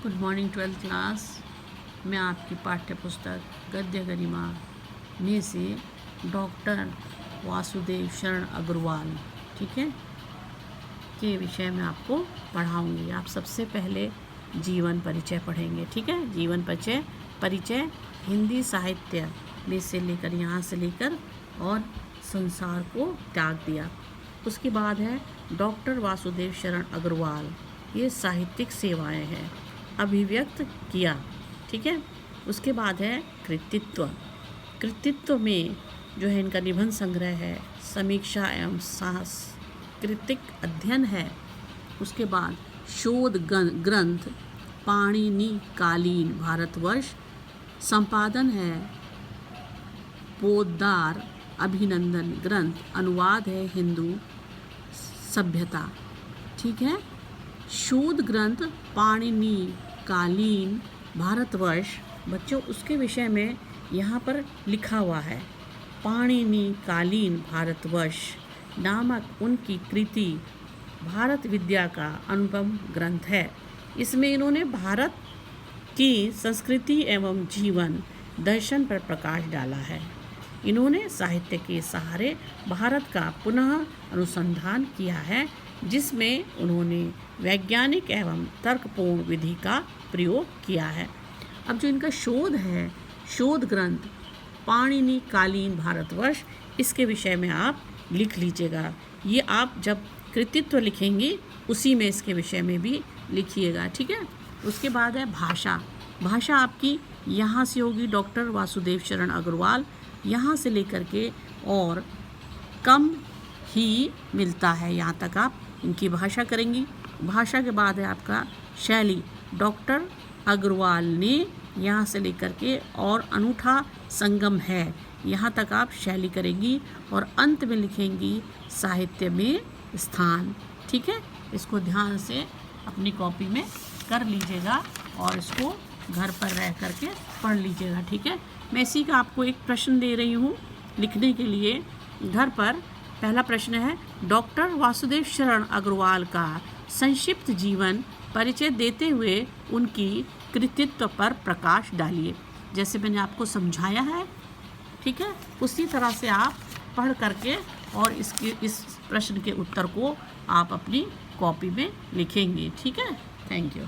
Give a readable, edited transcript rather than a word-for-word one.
Good morning 12th class. मैं आपकी पाठ्य पुस्तक गद्य गरिमा में से डॉक्टर वासुदेव शरण अग्रवाल, ठीक है, के विषय में आपको पढ़ाऊंगी। आप सबसे पहले जीवन परिचय पढ़ेंगे, ठीक है। जीवन परिचय हिंदी साहित्य में से लेकर यहाँ से लेकर और संसार को त्याग दिया। उसके बाद है डॉक्टर वासुदेव शरण अग्रवाल, ये साहित्यिक सेवाएं हैं, अभिव्यक्त किया, ठीक है। उसके बाद है कृतित्व में जो है इनका निबंध संग्रह है, समीक्षा एवं सांस्कृतिक अध्ययन है। उसके बाद शोध ग्रंथ पाणिनिकालीन भारतवर्ष, संपादन है पोद्दार अभिनंदन ग्रंथ, अनुवाद है हिंदू सभ्यता, ठीक है। शोध ग्रंथ पाणिनिकालीन भारतवर्ष, बच्चों उसके विषय में यहाँ पर लिखा हुआ है। पाणिनिकालीन भारतवर्ष नामक उनकी कृति भारत विद्या का अनुपम ग्रंथ है। इसमें इन्होंने भारत की संस्कृति एवं जीवन दर्शन पर प्रकाश डाला है। इन्होंने साहित्य के सहारे भारत का पुनः अनुसंधान किया है, जिसमें उन्होंने वैज्ञानिक एवं तर्कपूर्ण विधि का प्रयोग किया है। अब जो इनका शोध है, शोध ग्रंथ पाणिनिकालीन भारतवर्ष, इसके विषय में आप लिख लीजिएगा। ये आप जब कृतित्व लिखेंगे उसी में इसके विषय में भी लिखिएगा, ठीक है। उसके बाद है भाषा आपकी यहाँ से होगी डॉक्टर वासुदेव शरण अग्रवाल, यहाँ से लेकर के और कम ही मिलता है, यहाँ तक आप इनकी भाषा करेंगी। भाषा के बाद है आपका शैली, डॉक्टर अग्रवाल ने यहाँ से लेकर के और अनूठा संगम है, यहाँ तक आप शैली करेंगी। और अंत में लिखेंगी साहित्य में स्थान, ठीक है। इसको ध्यान से अपनी कॉपी में कर लीजिएगा और इसको घर पर रह करके पढ़ लीजिएगा, ठीक है। मैं इसी का आपको एक प्रश्न दे रही हूँ लिखने के लिए घर पर। पहला प्रश्न है, डॉक्टर वासुदेव शरण अग्रवाल का संक्षिप्त जीवन परिचय देते हुए उनकी कृतित्व पर प्रकाश डालिए। जैसे मैंने आपको समझाया है, ठीक है, उसी तरह से आप पढ़ करके और इस प्रश्न के उत्तर को आप अपनी कॉपी में लिखेंगे, ठीक है। Thank you.